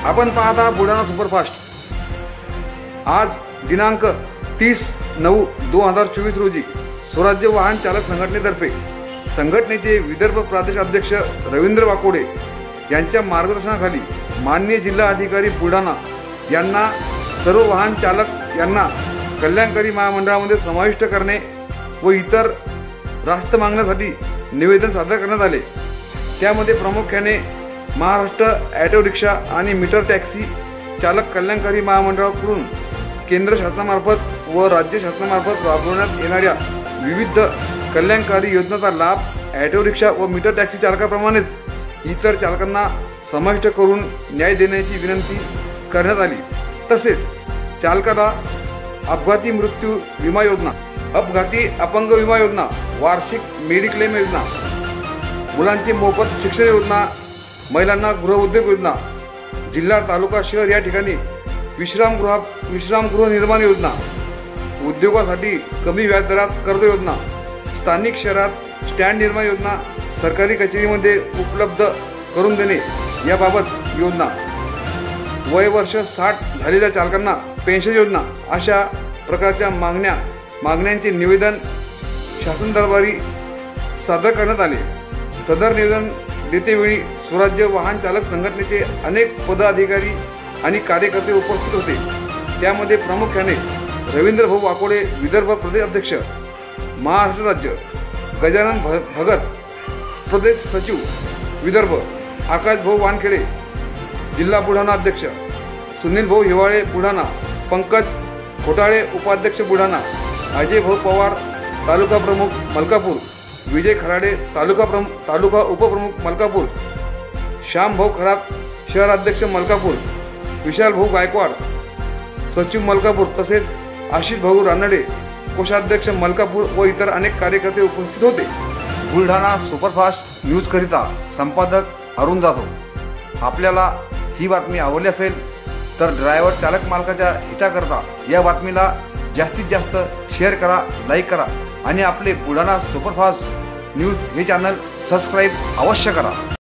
आपण पाहता बुलढाणा सुपरफास्ट। आज दिनांक 30/9/2024 रोजी स्वराज्य वाहन चालक संघटनेतर्फे संघटनेचे विदर्भ प्रादेशिक अध्यक्ष रवींद्र वाकोडे यांच्या मार्गदर्शनाखाली माननीय जिल्हा अधिकारी बुलढाणा यांना सर्व वाहन चालक यांना कल्याणकारी महामंडळामध्ये समाविष्ट करणे व इतर रास्त मागण्यासाठी निवेदन सादर करण्यात आले। त्यामध्ये प्रामुख्याने महाराष्ट्र ऑटो रिक्षा आणि मीटर टॅक्सी चालक कल्याणकारी महामंडळाकडून केंद्र शासनामार्फत व राज्य शासनामार्फत राबवण्यात येणाऱ्या विविध कल्याणकारी योजनांचा लाभ ऑटो रिक्षा व मीटर टॅक्सी चालकाप्रमाणेच इतर चालकांना समाविष्ट करून न्याय देण्याची विनंती करण्यात आली। तसेच चालकाला अपघाती मृत्यू विमा योजना, अपघाती अपंग विमा योजना, वार्षिक मेडिक्लेम योजना, मुलांची मोफत शिक्षण योजना, महिलांना गृहउद्योग योजना, जिल्हा तालुका शहर या ठिकाणी विश्रामगृह निर्माण योजना, उद्योगासाठी कमी व्याजदरात कर्ज योजना, स्थानिक शहरात स्टँड निर्माण योजना, सरकारी कचेरीमध्ये उपलब्ध करून देणे याबाबत योजना, वय वर्ष 60 झालेल्या चालकांना पेन्शन योजना अशा प्रकारच्या मागण्यांचे निवेदन शासन दरबारी सादर करण्यात आले। सदर निवेदन देतेवेळी स्वराज्य वाहन चालक संघटनेचे अनेक पदाधिकारी आणि कार्यकर्ते उपस्थित होते। त्यामध्ये प्रामुख्याने रवींद्र भाऊ वाकोडे विदर्भ प्रदेश अध्यक्ष, महाराष्ट्र राज्य, गजानन भगत प्रदेश सचिव विदर्भ, आकाश भाऊ वानखेडे जिल्हा बुलढाणा अध्यक्ष, सुनील भाऊ हिवाळे बुलढाणा, पंकज घोटाळे उपाध्यक्ष बुलढाणा, अजय भाऊ पवार तालुका प्रमुख मलकापूर, विजय खराडे तालुका उपप्रमुख मलकापूर, श्याम भाऊ खरात शहराध्यक्ष मलकापूर, विशाल भाऊ गायकवाड सचिव मलकापूर, तसेच आशिष भाऊ रानडे कोषाध्यक्ष मलकापूर व इतर अनेक कार्यकर्ते उपस्थित होते। बुलढाणा सुपरफास्ट न्यूज करिता संपादक अरुण जाधव। आपल्याला ही बातमी आवडली असेल तर ड्रायव्हर चालक मालकाच्या हिताकरता या बातमीला जास्तीत जास्त शेअर करा, लाईक करा आणि आपले बुलढाणा सुपरफास्ट न्यूज हे चॅनल सबस्क्राईब अवश्य करा।